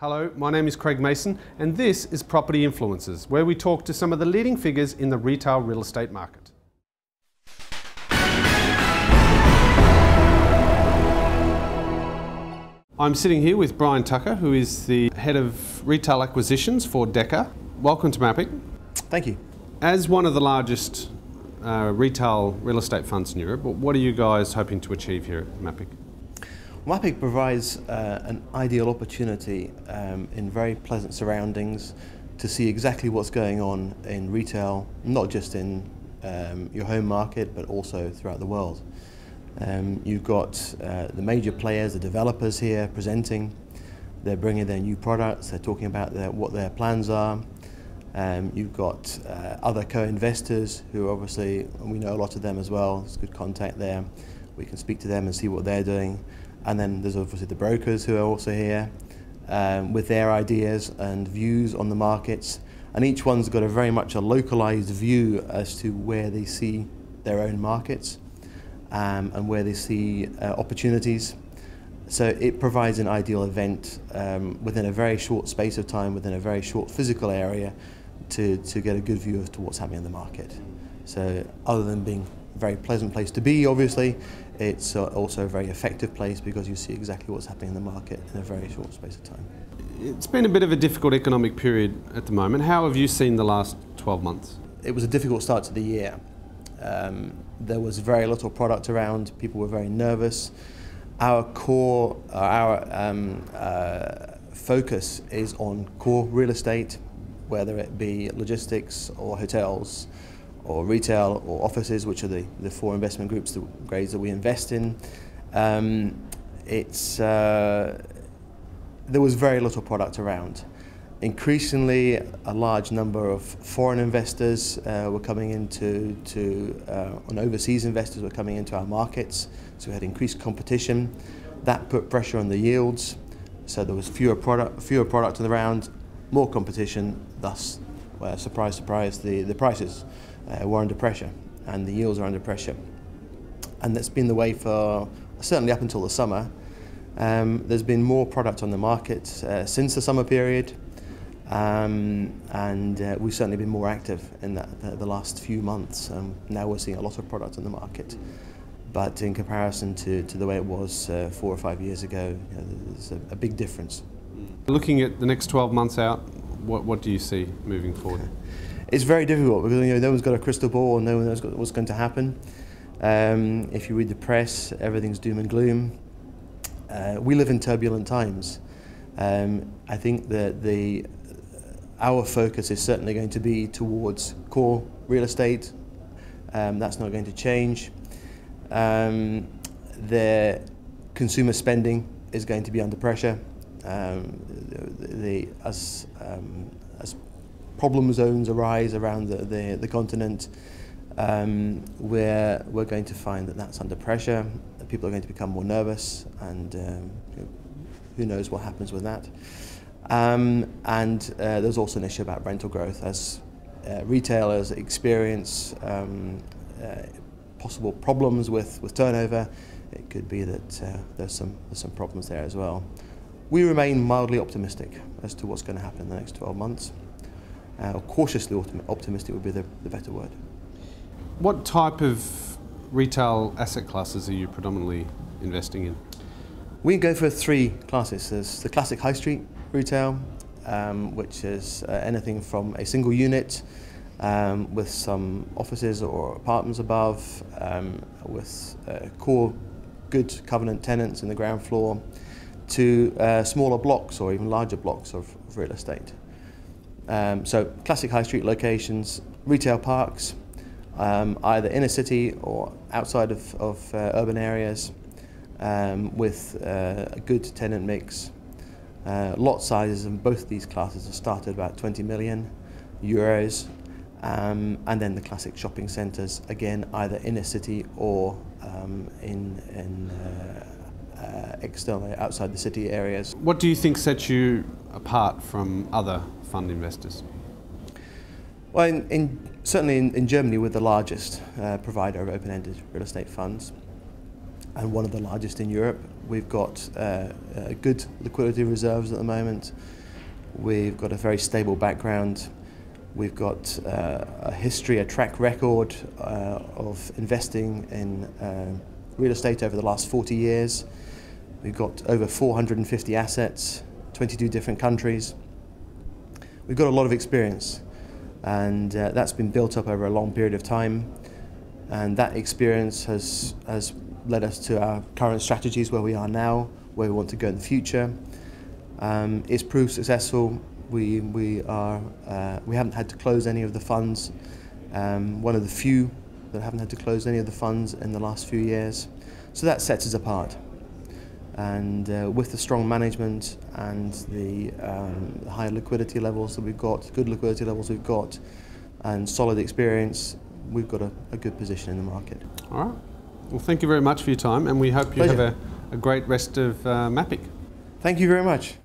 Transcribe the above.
Hello, my name is Craig Mason and this is Property Influencers, where we talk to some of the leading figures in the retail real estate market. I'm sitting here with Brian Tucker, who is the Head of Retail Acquisitions for Deka. Welcome to MAPIC. Thank you. As one of the largest retail real estate funds in Europe, what are you guys hoping to achieve here at MAPIC? MAPIC provides an ideal opportunity in very pleasant surroundings to see exactly what's going on in retail, not just in your home market, but also throughout the world. You've got the major players, the developers here presenting. They're bringing their new products, they're talking about what their plans are. You've got other co-investors who obviously, and we know a lot of them as well, there's good contact there. We can speak to them and see what they're doing. And then there's obviously the brokers who are also here with their ideas and views on the markets. And each one's got a very much a localized view as to where they see their own markets and where they see opportunities. So it provides an ideal event within a very short space of time, within a very short physical area to get a good view as to what's happening in the market. So other than being a very pleasant place to be, obviously, it's also a very effective place because you see exactly what's happening in the market in a very short space of time. It's been a bit of a difficult economic period at the moment. How have you seen the last 12 months? It was a difficult start to the year. There was very little product around, people were very nervous. Our focus is on core real estate, whether it be logistics or hotels or retail or offices, which are the four investment groups, the grades that we invest in. There was very little product around. Increasingly, a large number of foreign investors were coming into, and overseas investors were coming into our markets, so we had increased competition. That put pressure on the yields, so there was fewer product around, more competition, thus, surprise, surprise, the prices were under pressure and the yields are under pressure. And that's been the way for certainly up until the summer. There's been more product on the market since the summer period, and we've certainly been more active in the last few months. Now we're seeing a lot of product on the market, but in comparison to the way it was 4 or 5 years ago, there's a big difference. Looking at the next 12 months out, what do you see moving forward? It's very difficult because no one's got a crystal ball and no one knows what's going to happen. If you read the press, everything's doom and gloom. We live in turbulent times. I think that our focus is certainly going to be towards core real estate. That's not going to change. The consumer spending is going to be under pressure. As problem zones arise around the continent, we're going to find that that's under pressure. People are going to become more nervous, and who knows what happens with that. There's also an issue about rental growth as retailers experience possible problems with turnover. It could be that there's some problems there as well. We remain mildly optimistic as to what's going to happen in the next 12 months. Or cautiously optimistic would be the better word. What type of retail asset classes are you predominantly investing in? We go for 3 classes. There's the classic high street retail, which is anything from a single unit with some offices or apartments above, with core good covenant tenants in the ground floor, to smaller blocks or even larger blocks of real estate. So classic high street locations, retail parks, either inner city or outside of urban areas, with a good tenant mix. Lot sizes in both of these classes have started about 20 million euros, and then the classic shopping centres, again either inner city or externally outside the city areas. What do you think sets you apart from other fund investors? Well, certainly in Germany we're the largest provider of open-ended real estate funds. and one of the largest in Europe. We've got good liquidity reserves at the moment. We've got a very stable background. We've got a history, a track record of investing in real estate over the last 40 years. We've got over 450 assets, 22 different countries. We've got a lot of experience, and that's been built up over a long period of time. And that experience has led us to our current strategies, where we are now, where we want to go in the future. It's proved successful. We haven't had to close any of the funds. One of the few that haven't had to close any of the funds in the last few years. So that sets us apart. And with the strong management and the high liquidity levels that we've got, good liquidity levels we've got, and solid experience, we've got a good position in the market. All right. Well, thank you very much for your time, and we hope you Pleasure. have a great rest of MAPIC. Thank you very much.